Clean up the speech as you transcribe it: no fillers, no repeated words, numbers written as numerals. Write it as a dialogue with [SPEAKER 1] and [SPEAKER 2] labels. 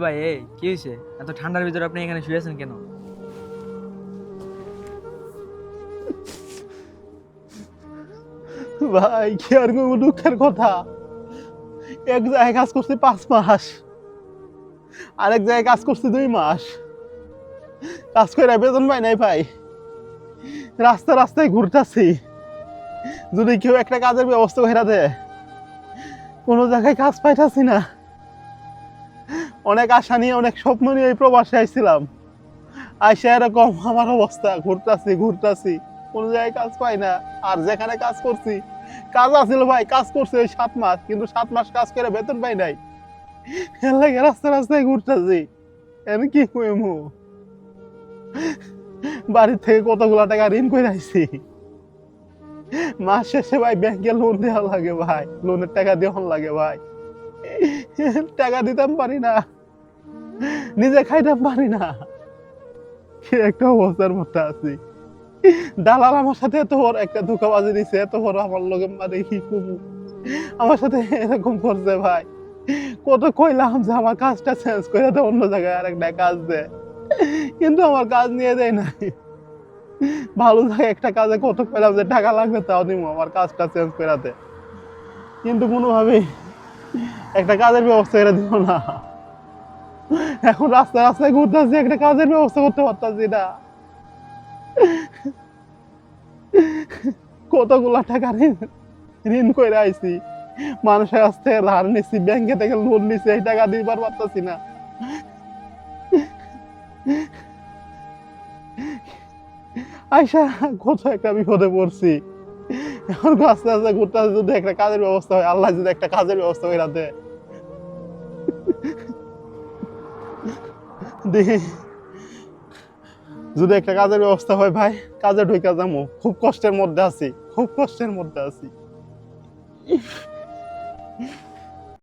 [SPEAKER 1] ভাই এই কি হয়েছে? এত ঠান্ডার ভিতরে আপনি এখানে শুয়ে আছেন কেন?
[SPEAKER 2] ভাই কি আর কোনো দুঃখের কথা। এক জায়গায় কাজ করছি 5 মাস, আরেক জায়গায় কাজ করছি 2 মাস। কাজ করে বেতন পাই নাই ভাই। রাস্তায় ঘুরতাছি, যদি কেউ একটা কাজের ব্যবস্থা করে দেয়। কোনো জায়গায় কাজ পাইতাছি না। অনেক আশা নিয়ে, অনেক স্বপ্ন নিয়ে এই প্রবাসে আইছিলাম। আইসা এরকম আমার অবস্থা, ঘুরতাছি, কোনো জায়গায় কাজ পাই না। আর যেখানে কাজ করছি, কাজ আছিল ভাই, কাজ করছি ওই 7 মাস, কিন্তু 7 মাস কাজ করে বেতন পাই নাই। এর লাগে রাস্তায় ঘুরতেছি। এর কি কইমু, বাড়ির থেকে কতগুলা টাকা ঋণ করে আইছি। মাস শেষে ভাই ব্যাংকে লোন দেওয়া লাগে ভাই, লোনের টাকা দেওয়া লাগে ভাই। টাকা দিতাম পারি না, নিজে খাইতাম পারি না। কি একটা অবস্থার মধ্যে আছি। দালাল আমার সাথে এত বড় একটা ধোঁকাবাজি দিছে, এত বড় আমার লগে মানে কি কমু, আমার সাথে এরকম করছে ভাই। কত কইলাম যে আমার কাজটা চেঞ্জ করে দে, অন্য জায়গায় আরেকটা কাজ দে, কিন্তু আমার কাজ নিয়ে দেয় নাই। ভালো জায়গায় একটা কাজে কত কইলাম যে টাকা লাগবে তাও দিব, আমার কাজটা চেঞ্জ করে দে, কিন্তু কোনোভাবেই একটা কাজের ব্যবস্থা করে দিব না। এখন রাস্তায় ঘুরতেছি, একটা কাজের ব্যবস্থা করতে পারতাছি না। কতগুলা টাকা ঋণ করে আইছি, মানুষের কাছ থেকে ধার নিছি, ব্যাংকে থেকে লোন নিছি, এই টাকা দিবার পারতাছি না। আইসা কত একটা বিপদে পড়ছি। এখন আস্তে ঘুরতে যদি একটা কাজের ব্যবস্থা হয়, আল্লাহ যদি একটা কাজের ব্যবস্থা করে দেয়, দেখি যদি একটা কাজের ব্যবস্থা হয় ভাই, কাজে ঢুকে যাবো। খুব কষ্টের মধ্যে আছি, খুব কষ্টের মধ্যে আছি।